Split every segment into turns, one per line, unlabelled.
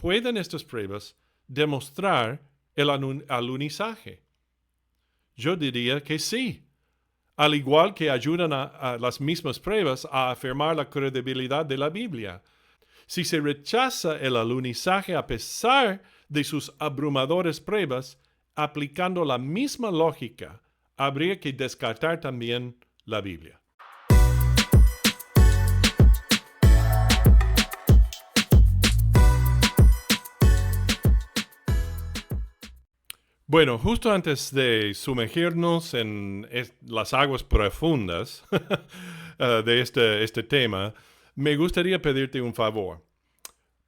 ¿Pueden estas pruebas demostrar el alunizaje? Yo diría que sí. Al igual que ayudan a las mismas pruebas a afirmar la credibilidad de la Biblia. Si se rechaza el alunizaje a pesar de sus abrumadoras pruebas, aplicando la misma lógica, habría que descartar también la Biblia. Bueno, justo antes de sumergirnos en las aguas profundas de este tema, me gustaría pedirte un favor.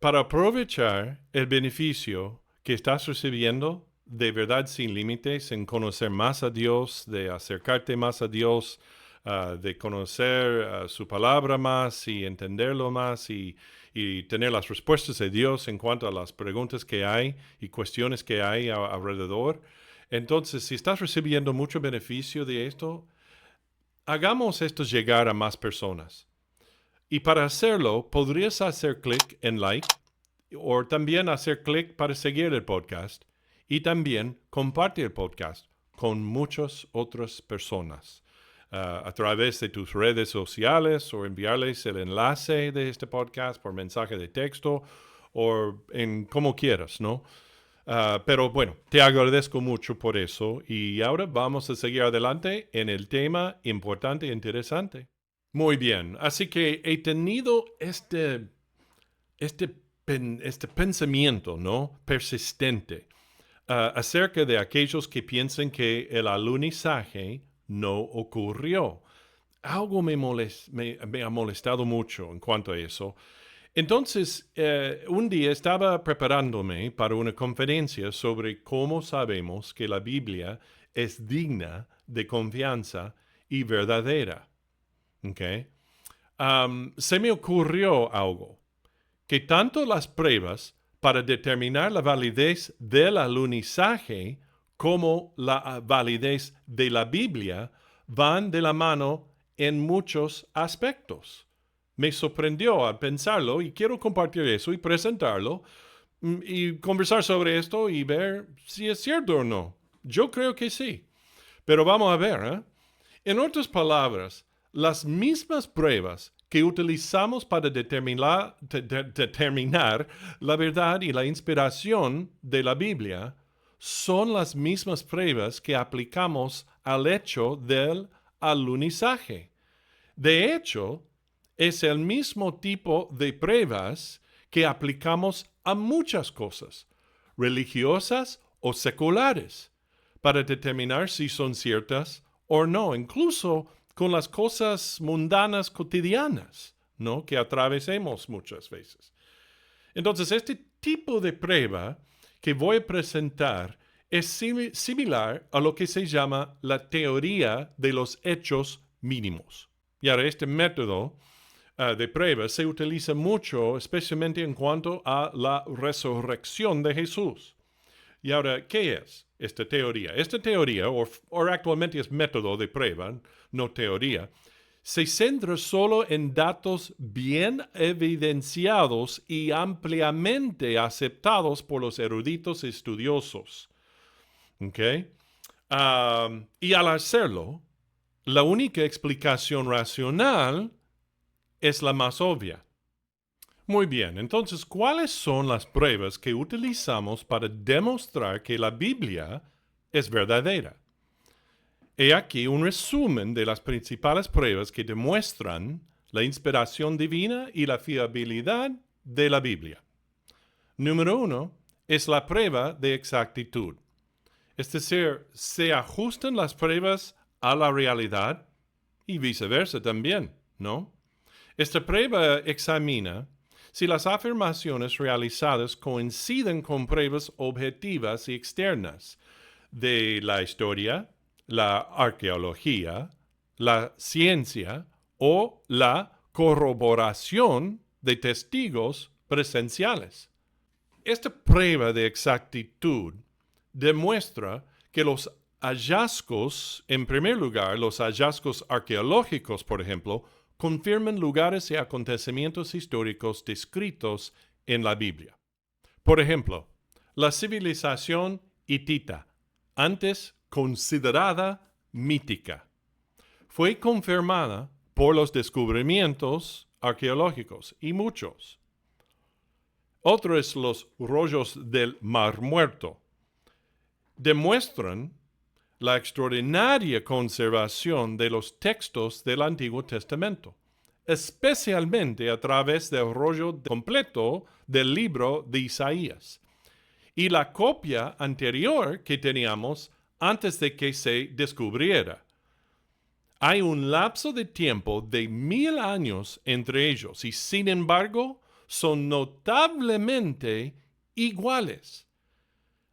Para aprovechar el beneficio que estás recibiendo de verdad sin límites, en conocer más a Dios, de acercarte más a Dios, de conocer su palabra más y entenderlo más y tener las respuestas de Dios en cuanto a las preguntas que hay y cuestiones que hay alrededor. Entonces, si estás recibiendo mucho beneficio de esto, hagamos esto llegar a más personas. Y para hacerlo, podrías hacer clic en like o también hacer clic para seguir el podcast y también compartir el podcast con muchas otras personas a través de tus redes sociales o enviarles el enlace de este podcast por mensaje de texto o en como quieras, ¿no? Pero bueno, te agradezco mucho por eso y ahora vamos a seguir adelante en el tema importante e interesante. Muy bien, así que he tenido este pensamiento, ¿no? Persistente acerca de aquellos que piensan que el alunizaje no ocurrió. Algo me ha molestado mucho en cuanto a eso. Entonces, un día estaba preparándome para una conferencia sobre cómo sabemos que la Biblia es digna de confianza y verdadera. ¿Okay? Se me ocurrió algo, que tanto las pruebas para determinar la validez del alunizaje como la validez de la Biblia van de la mano en muchos aspectos. Me sorprendió al pensarlo y quiero compartir eso y presentarlo y conversar sobre esto y ver si es cierto o no. Yo creo que sí, pero vamos a ver, ¿eh? En otras palabras, las mismas pruebas que utilizamos para determinar la verdad y la inspiración de la Biblia son las mismas pruebas que aplicamos al hecho del alunizaje. De hecho, es el mismo tipo de pruebas que aplicamos a muchas cosas, religiosas o seculares, para determinar si son ciertas o no, incluso con las cosas mundanas cotidianas, ¿no? Que atravesemos muchas veces. Entonces, este tipo de prueba que voy a presentar es similar a lo que se llama la teoría de los hechos mínimos. Y ahora, este método de prueba se utiliza mucho, especialmente en cuanto a la resurrección de Jesús. Y ahora, ¿qué es esta teoría? Esta teoría, o actualmente es método de prueba, no teoría, se centra solo en datos bien evidenciados y ampliamente aceptados por los eruditos estudiosos. ¿Okay? Y al hacerlo, la única explicación racional es la más obvia. Muy bien, entonces, ¿cuáles son las pruebas que utilizamos para demostrar que la Biblia es verdadera? He aquí un resumen de las principales pruebas que demuestran la inspiración divina y la fiabilidad de la Biblia. Número 1 es la prueba de exactitud. Es decir, se ajustan las pruebas a la realidad y viceversa también, ¿no? Esta prueba examina si las afirmaciones realizadas coinciden con pruebas objetivas y externas de la historia, la arqueología, la ciencia o la corroboración de testigos presenciales. Esta prueba de exactitud demuestra que los hallazgos, en primer lugar, los hallazgos arqueológicos, por ejemplo, confirman lugares y acontecimientos históricos descritos en la Biblia. Por ejemplo, la civilización hitita, antes considerada mítica, fue confirmada por los descubrimientos arqueológicos y muchos. Otros, los rollos del Mar Muerto, demuestran la extraordinaria conservación de los textos del Antiguo Testamento, especialmente a través del rollo completo del libro de Isaías y la copia anterior que teníamos antes de que se descubriera. Hay un lapso de tiempo de 1000 años entre ellos y, sin embargo, son notablemente iguales.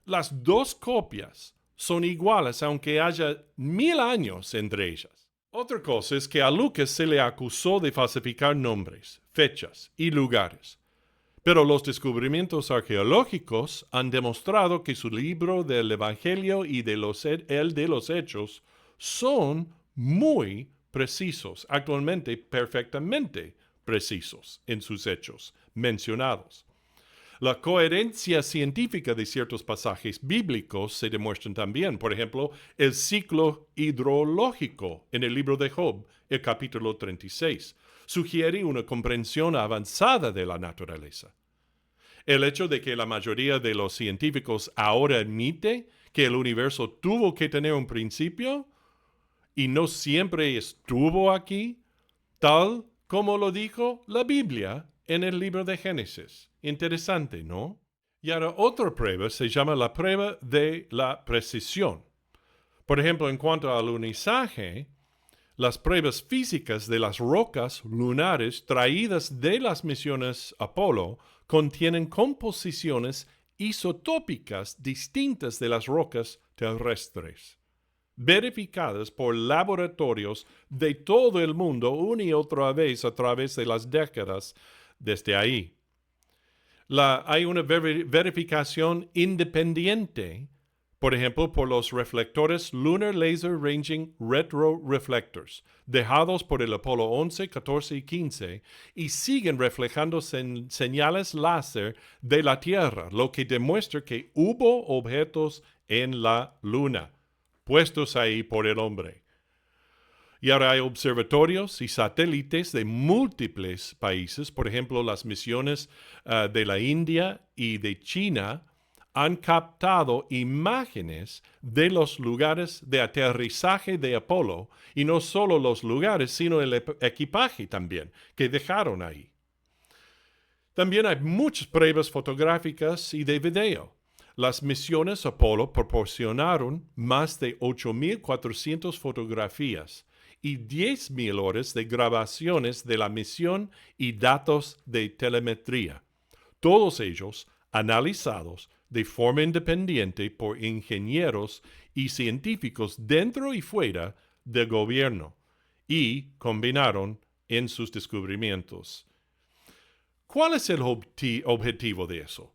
Las dos copias son iguales aunque haya 1000 años entre ellas. Otra cosa es que a Lucas se le acusó de falsificar nombres, fechas y lugares. Pero los descubrimientos arqueológicos han demostrado que su libro del Evangelio y el de los Hechos son muy precisos, actualmente perfectamente precisos en sus hechos mencionados. La coherencia científica de ciertos pasajes bíblicos se demuestra también. Por ejemplo, el ciclo hidrológico en el libro de Job, el capítulo 36, sugiere una comprensión avanzada de la naturaleza. El hecho de que la mayoría de los científicos ahora admite que el universo tuvo que tener un principio y no siempre estuvo aquí, tal como lo dijo la Biblia en el libro de Génesis. Interesante, ¿no? Y ahora otra prueba se llama la prueba de la precisión. Por ejemplo, en cuanto al alunizaje, las pruebas físicas de las rocas lunares traídas de las misiones Apolo contienen composiciones isotópicas distintas de las rocas terrestres, verificadas por laboratorios de todo el mundo una y otra vez a través de las décadas desde ahí. Hay una verificación independiente, por ejemplo, por los reflectores Lunar Laser Ranging Retroreflectors, dejados por el Apolo 11, 14 y 15, y siguen reflejando señales láser de la Tierra, lo que demuestra que hubo objetos en la Luna, puestos ahí por el hombre. Y ahora hay observatorios y satélites de múltiples países, por ejemplo, las misiones de la India y de China han captado imágenes de los lugares de aterrizaje de Apolo, y no solo los lugares, sino el equipaje también, que dejaron ahí. También hay muchas pruebas fotográficas y de video. Las misiones Apolo proporcionaron más de 8,400 fotografías y 10,000 horas de grabaciones de la misión y datos de telemetría, todos ellos analizados de forma independiente por ingenieros y científicos dentro y fuera del gobierno, y combinaron en sus descubrimientos. ¿Cuál es el objetivo de eso?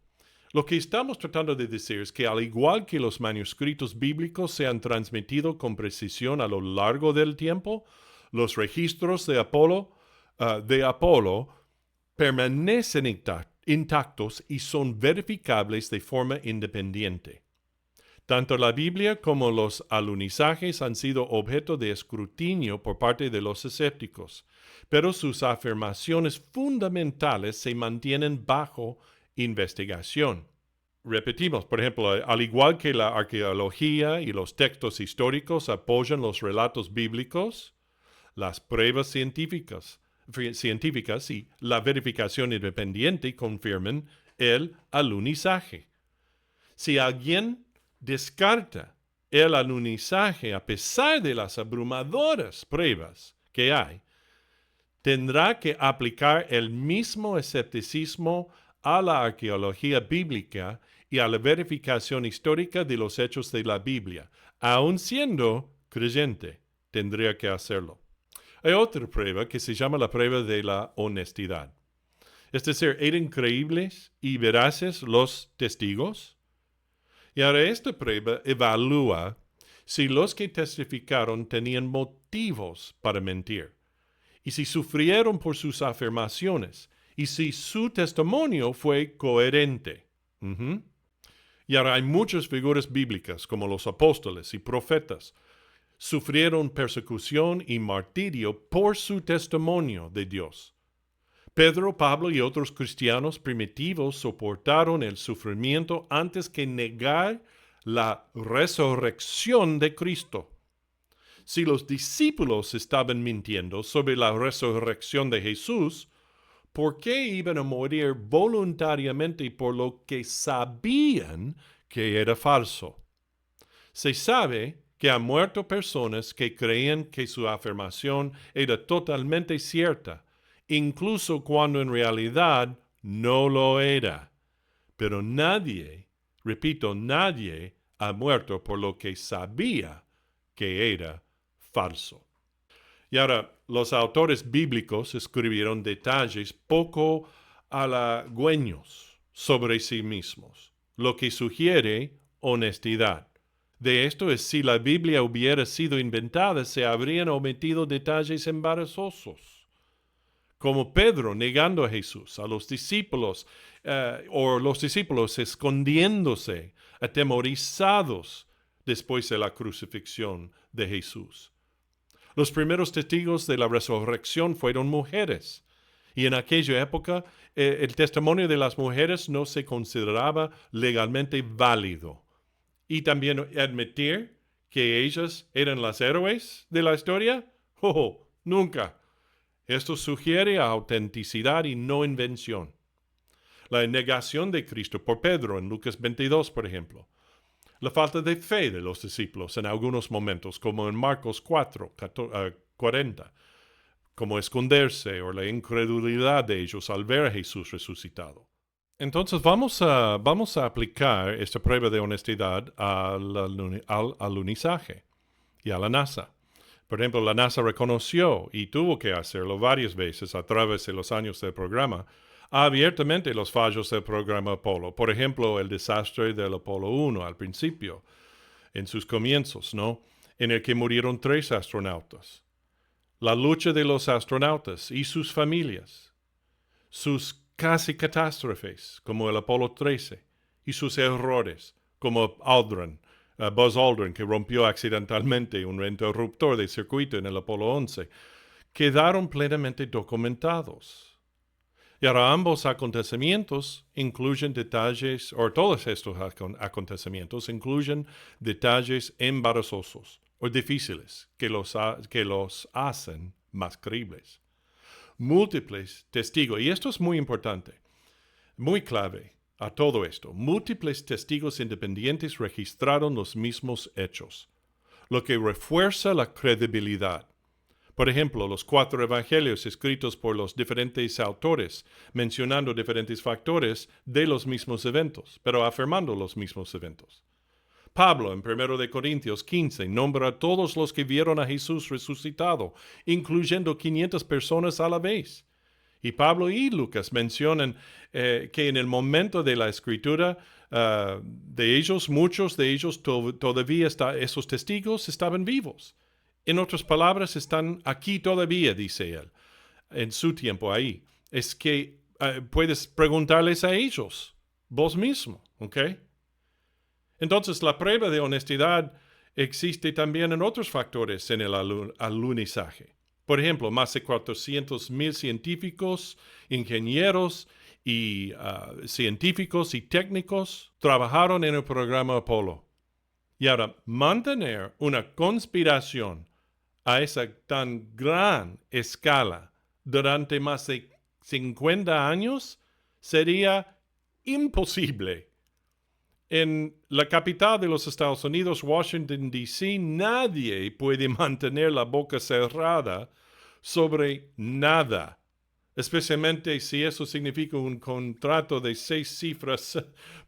Lo que estamos tratando de decir es que, al igual que los manuscritos bíblicos se han transmitido con precisión a lo largo del tiempo, los registros de Apolo permanecen intactos y son verificables de forma independiente. Tanto la Biblia como los alunizajes han sido objeto de escrutinio por parte de los escépticos, pero sus afirmaciones fundamentales se mantienen bajo investigación. Repetimos, por ejemplo, al igual que la arqueología y los textos históricos apoyan los relatos bíblicos, las pruebas científicas y la verificación independiente confirman el alunizaje. Si alguien descarta el alunizaje a pesar de las abrumadoras pruebas que hay, tendrá que aplicar el mismo escepticismo a la arqueología bíblica y a la verificación histórica de los hechos de la Biblia. Aun siendo creyente, tendría que hacerlo. Hay otra prueba que se llama la prueba de la honestidad. Es decir, ¿eran creíbles y veraces los testigos? Y ahora esta prueba evalúa si los que testificaron tenían motivos para mentir, y si sufrieron por sus afirmaciones, y si su testimonio fue coherente. Ujú. Y ahora hay muchas figuras bíblicas, como los apóstoles y profetas, sufrieron persecución y martirio por su testimonio de Dios. Pedro, Pablo y otros cristianos primitivos soportaron el sufrimiento antes que negar la resurrección de Cristo. Si los discípulos estaban mintiendo sobre la resurrección de Jesús, ¿por qué iban a morir voluntariamente por lo que sabían que era falso? Se sabe que han muerto personas que creían que su afirmación era totalmente cierta, incluso cuando en realidad no lo era. Pero nadie, repito, nadie ha muerto por lo que sabía que era falso. Y ahora, los autores bíblicos escribieron detalles poco halagüeños sobre sí mismos, lo que sugiere honestidad. De esto es, si la Biblia hubiera sido inventada, se habrían omitido detalles embarazosos, como Pedro negando a Jesús, a los discípulos, o los discípulos escondiéndose, atemorizados después de la crucifixión de Jesús. Los primeros testigos de la resurrección fueron mujeres, y en aquella época el testimonio de las mujeres no se consideraba legalmente válido. Y también admitir que ellas eran las héroes de la historia, nunca. Esto sugiere autenticidad y no invención. La negación de Cristo por Pedro en Lucas 22, por ejemplo. La falta de fe de los discípulos en algunos momentos, como en Marcos 40, como esconderse o la incredulidad de ellos al ver a Jesús resucitado. Entonces vamos a aplicar esta prueba de honestidad al alunizaje y a la NASA. Por ejemplo, la NASA reconoció, y tuvo que hacerlo varias veces a través de los años del programa, abiertamente los fallos del programa Apolo. Por ejemplo, el desastre del Apolo 1 al principio, en sus comienzos, ¿no? En el que murieron 3 astronautas. La lucha de los astronautas y sus familias. Sus casi catástrofes, como el Apolo 13, y sus errores, como Buzz Aldrin, que rompió accidentalmente un interruptor de circuito en el Apolo 11, quedaron plenamente documentados. Y ahora ambos acontecimientos incluyen detalles, o todos estos acontecimientos incluyen detalles embarazosos o difíciles que los hacen más creíbles. Múltiples testigos, y esto es muy importante, muy clave a todo esto, múltiples testigos independientes registraron los mismos hechos, lo que refuerza la credibilidad. Por ejemplo, los 4 evangelios escritos por los diferentes autores, mencionando diferentes factores de los mismos eventos, pero afirmando los mismos eventos. Pablo, en 1 Corintios 15, nombra a todos los que vieron a Jesús resucitado, incluyendo 500 personas a la vez. Y Pablo y Lucas mencionan que en el momento de la escritura de ellos, muchos de ellos todavía esos testigos estaban vivos. En otras palabras, están aquí todavía, dice él, en su tiempo ahí. Es que puedes preguntarles a ellos, vos mismo, ¿ok? Entonces, la prueba de honestidad existe también en otros factores en el alunizaje. Por ejemplo, más de 400,000 científicos, ingenieros y científicos y técnicos trabajaron en el programa Apolo. Y ahora, mantener una conspiración a esa tan gran escala durante más de 50 años sería imposible. En la capital de los Estados Unidos, Washington, D.C., nadie puede mantener la boca cerrada sobre nada, especialmente si eso significa un contrato de 6 cifras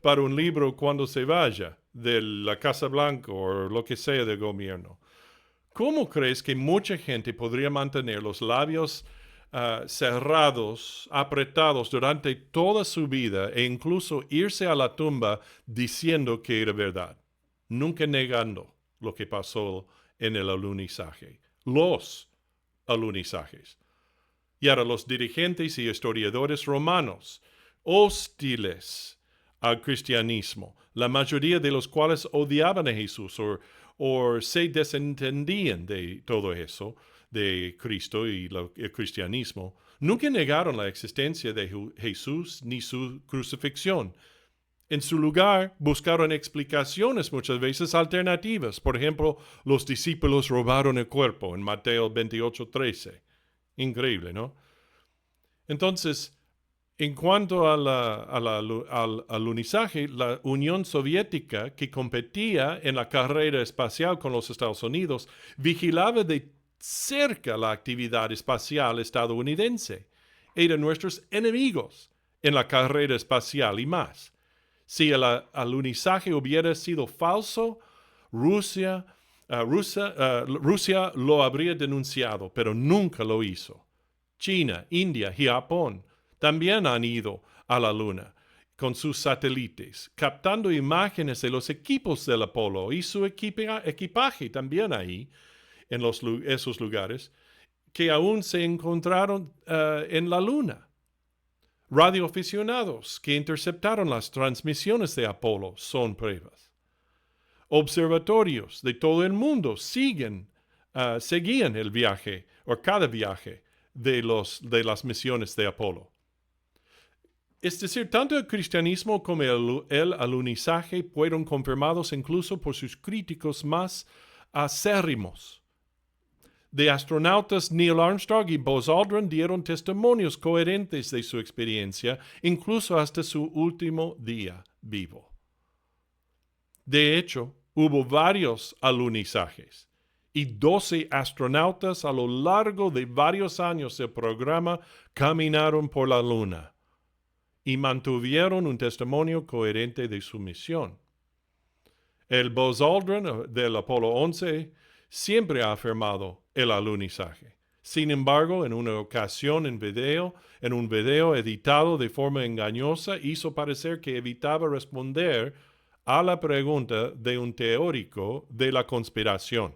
para un libro cuando se vaya de la Casa Blanca o lo que sea del gobierno. ¿Cómo crees que mucha gente podría mantener los labios cerrados, apretados durante toda su vida e incluso irse a la tumba diciendo que era verdad, nunca negando lo que pasó en el alunizaje, los alunizajes? Y ahora los dirigentes y historiadores romanos, hostiles al cristianismo, la mayoría de los cuales odiaban a Jesús o se desentendían de todo eso, de Cristo y el cristianismo, nunca negaron la existencia de Jesús ni su crucifixión. En su lugar, buscaron explicaciones muchas veces alternativas. Por ejemplo, los discípulos robaron el cuerpo en Mateo 28:13. Increíble, ¿no? Entonces, en cuanto al alunizaje, la Unión Soviética, que competía en la carrera espacial con los Estados Unidos, vigilaba de cerca la actividad espacial estadounidense. Eran nuestros enemigos en la carrera espacial y más. Si el alunizaje hubiera sido falso, Rusia lo habría denunciado, pero nunca lo hizo. China, India y Japón también han ido a la Luna con sus satélites, captando imágenes de los equipos del Apolo y su equipaje también ahí, en esos lugares, que aún se encontraron en la Luna. Radioaficionados que interceptaron las transmisiones de Apolo son pruebas. Observatorios de todo el mundo seguían el viaje, o cada viaje, de las misiones de Apolo. Es decir, tanto el cristianismo como el alunizaje fueron confirmados incluso por sus críticos más acérrimos. De astronautas Neil Armstrong y Buzz Aldrin dieron testimonios coherentes de su experiencia, incluso hasta su último día vivo. De hecho, hubo varios alunizajes y 12 astronautas a lo largo de varios años del programa caminaron por la Luna y mantuvieron un testimonio coherente de su misión. El Buzz Aldrin del Apolo 11 siempre ha afirmado el alunizaje. Sin embargo, en una ocasión en un video editado de forma engañosa, hizo parecer que evitaba responder a la pregunta de un teórico de la conspiración.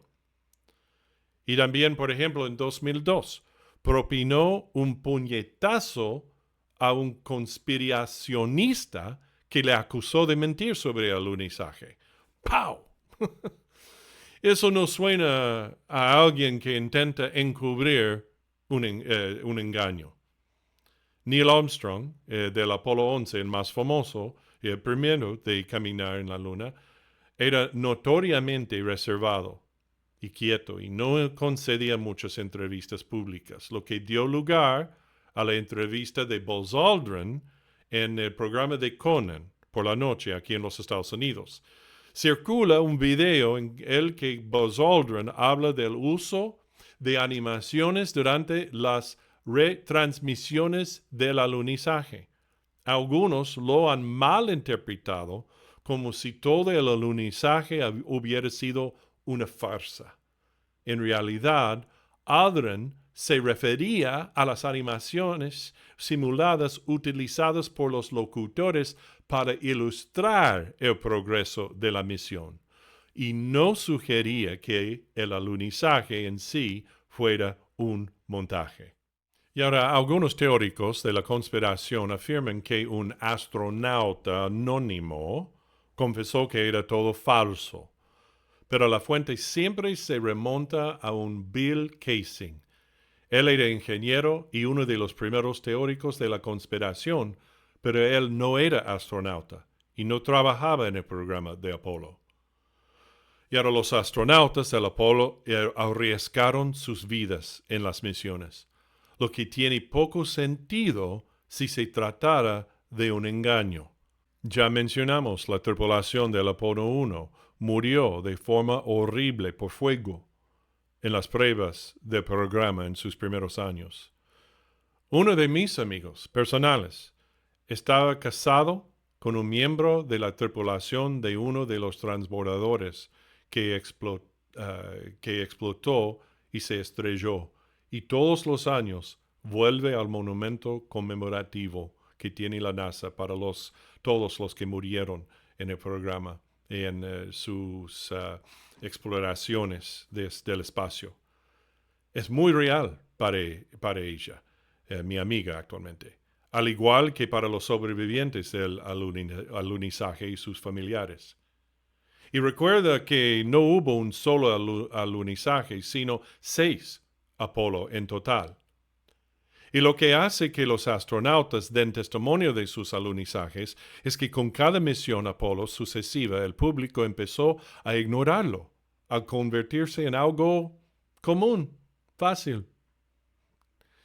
Y también, por ejemplo, en 2002, propinó un puñetazo a un conspiracionista que le acusó de mentir sobre el alunizaje. ¡Pau! Eso no suena a alguien que intenta encubrir un engaño. Neil Armstrong, del Apolo 11, el más famoso y el primero de caminar en la Luna, era notoriamente reservado y quieto y no concedía muchas entrevistas públicas, lo que dio lugar a la entrevista de Buzz Aldrin en el programa de Conan por la noche aquí en los Estados Unidos. Circula un video en el que Buzz Aldrin habla del uso de animaciones durante las retransmisiones del alunizaje. Algunos lo han malinterpretado como si todo el alunizaje hubiera sido una farsa. En realidad, Aldrin se refería a las animaciones simuladas utilizadas por los locutores para ilustrar el progreso de la misión, y no sugería que el alunizaje en sí fuera un montaje. Y ahora, algunos teóricos de la conspiración afirman que un astronauta anónimo confesó que era todo falso, pero la fuente siempre se remonta a un Bill Kaysing. Él era ingeniero y uno de los primeros teóricos de la conspiración, pero él no era astronauta y no trabajaba en el programa de Apolo. Y ahora los astronautas del Apolo arriesgaron sus vidas en las misiones, lo que tiene poco sentido si se tratara de un engaño. Ya mencionamos la tripulación del Apolo 1 murió de forma horrible por fuego en las pruebas del programa en sus primeros años. Uno de mis amigos personales estaba casado con un miembro de la tripulación de uno de los transbordadores que explotó y se estrelló, y todos los años vuelve al monumento conmemorativo que tiene la NASA para todos los que murieron en el programa en sus exploraciones del espacio. Es muy real para ella, mi amiga actualmente. al igual que para los sobrevivientes del alunizaje y sus familiares. Y recuerda que no hubo un solo alunizaje, sino 6 Apolo en total. Y lo que hace que los astronautas den testimonio de sus alunizajes es que con cada misión Apolo sucesiva el público empezó a ignorarlo, al convertirse en algo común, fácil.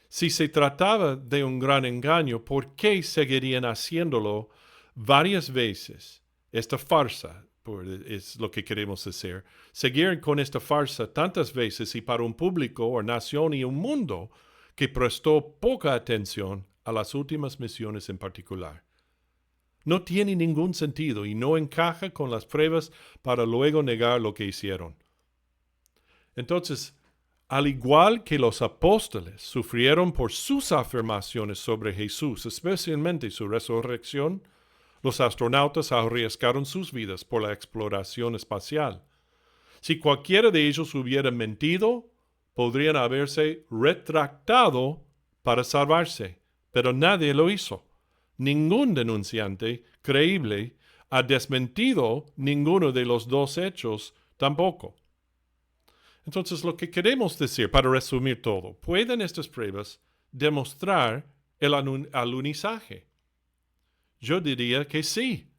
Si se trataba de un gran engaño, ¿por qué seguirían haciéndolo varias veces? Esta farsa, es lo que queremos decir. Seguir con esta farsa tantas veces y para un público o nación y un mundo que prestó poca atención a las últimas misiones en particular. No tiene ningún sentido y no encaja con las pruebas para luego negar lo que hicieron. Entonces, al igual que los apóstoles sufrieron por sus afirmaciones sobre Jesús, especialmente su resurrección, los astronautas arriesgaron sus vidas por la exploración espacial. Si cualquiera de ellos hubiera mentido, podrían haberse retractado para salvarse, pero nadie lo hizo. Ningún denunciante creíble ha desmentido ninguno de los dos hechos tampoco. Entonces, lo que queremos decir, para resumir todo, ¿pueden estas pruebas demostrar el alunizaje? Yo diría que sí,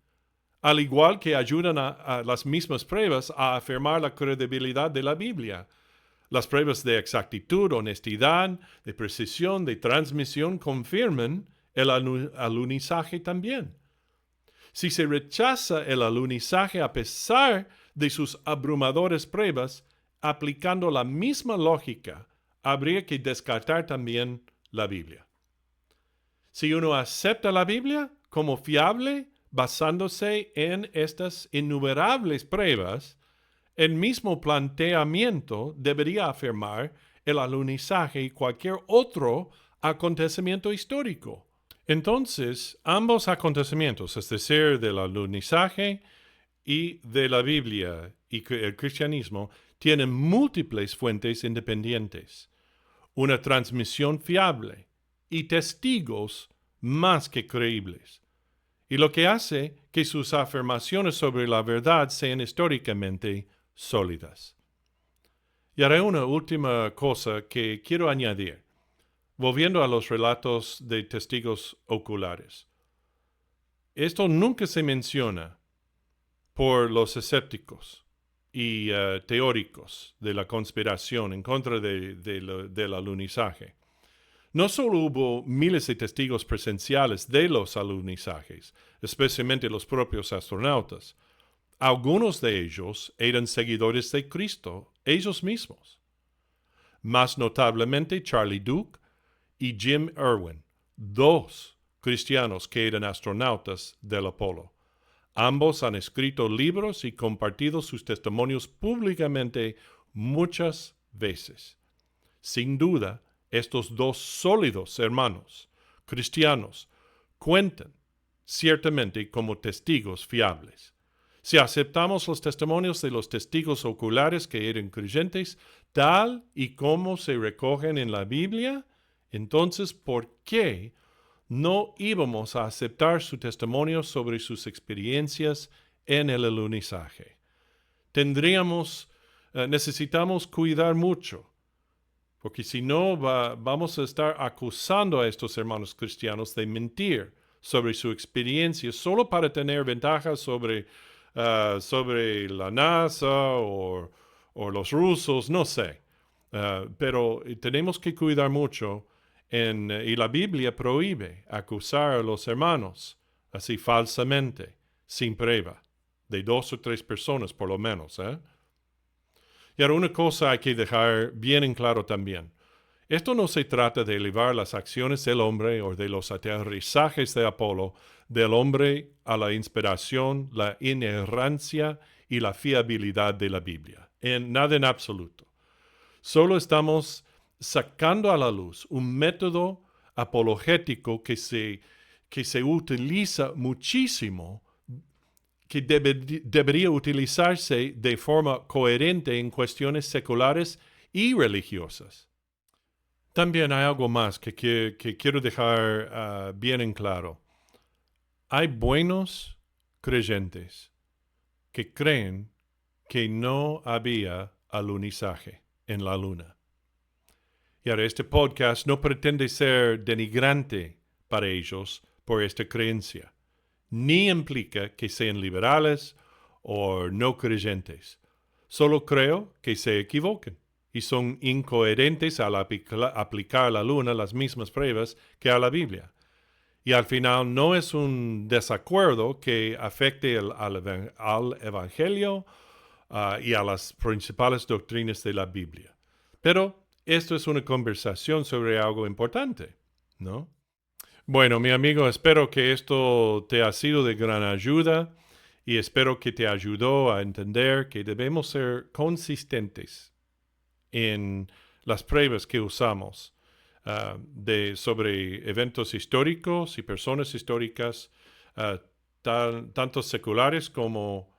al igual que ayudan a las mismas pruebas a afirmar la credibilidad de la Biblia. Las pruebas de exactitud, honestidad, de precisión, de transmisión confirman el alunizaje también. Si se rechaza el alunizaje a pesar de sus abrumadoras pruebas, aplicando la misma lógica, habría que descartar también la Biblia. Si uno acepta la Biblia como fiable, basándose en estas innumerables pruebas, el mismo planteamiento debería afirmar el alunizaje y cualquier otro acontecimiento histórico. Entonces, ambos acontecimientos, es decir, del alunizaje y de la Biblia y el cristianismo, tienen múltiples fuentes independientes, una transmisión fiable y testigos más que creíbles, y lo que hace que sus afirmaciones sobre la verdad sean históricamente sólidas. Y haré una última cosa que quiero añadir, volviendo a los relatos de testigos oculares. Esto nunca se menciona por los escépticos y teóricos de la conspiración en contra del alunizaje. No solo hubo miles de testigos presenciales de los alunizajes, especialmente los propios astronautas. Algunos de ellos eran seguidores de Cristo, ellos mismos. Más notablemente Charlie Duke y Jim Irwin, dos cristianos que eran astronautas del Apolo. Ambos han escrito libros y compartido sus testimonios públicamente muchas veces. Sin duda, estos dos sólidos hermanos cristianos cuentan ciertamente como testigos fiables. Si aceptamos los testimonios de los testigos oculares que eran creyentes, tal y como se recogen en la Biblia, entonces, ¿por qué no íbamos a aceptar su testimonio sobre sus experiencias en el alunizaje? Necesitamos cuidar mucho, porque si no, vamos a estar acusando a estos hermanos cristianos de mentir sobre su experiencia solo para tener ventajas sobre la NASA o los rusos, no sé. Pero tenemos que cuidar mucho y la Biblia prohíbe acusar a los hermanos así falsamente, sin prueba, de 2 o 3 personas por lo menos. Y ahora una cosa hay que dejar bien en claro también. Esto no se trata de elevar las acciones del hombre o de los aterrizajes de Apolo del hombre a la inspiración, la inerrancia y la fiabilidad de la Biblia. Nada en absoluto. Solo estamos sacando a la luz un método apologético que se utiliza muchísimo, que debería utilizarse de forma coherente en cuestiones seculares y religiosas. También hay algo más que quiero dejar bien en claro. Hay buenos creyentes que creen que no había alunizaje en la luna. Y ahora este podcast no pretende ser denigrante para ellos por esta creencia, ni implica que sean liberales o no creyentes. Solo creo que se equivocan y son incoherentes al aplicar a la luna las mismas pruebas que a la Biblia. Y al final no es un desacuerdo que afecte al Evangelio y a las principales doctrinas de la Biblia. Pero esto es una conversación sobre algo importante, ¿no? Bueno, mi amigo, espero que esto te ha sido de gran ayuda y espero que te ayudó a entender que debemos ser consistentes en las pruebas que usamos sobre eventos históricos y personas históricas, tanto seculares como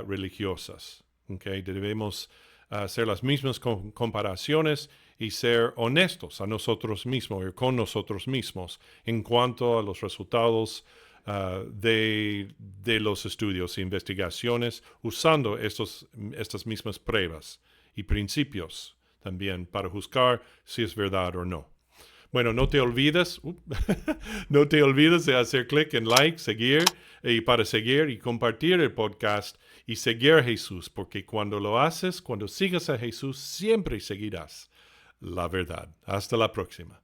religiosas. ¿Okay? Debemos hacer las mismas comparaciones y ser honestos a nosotros mismos y con nosotros mismos en cuanto a los resultados de los estudios e investigaciones usando estas mismas pruebas y principios también para juzgar si es verdad o no. Bueno, no te olvides, no te olvides de hacer clic en like, seguir y para seguir y compartir el podcast y seguir a Jesús, porque cuando lo haces, cuando sigas a Jesús, siempre seguirás la verdad. Hasta la próxima.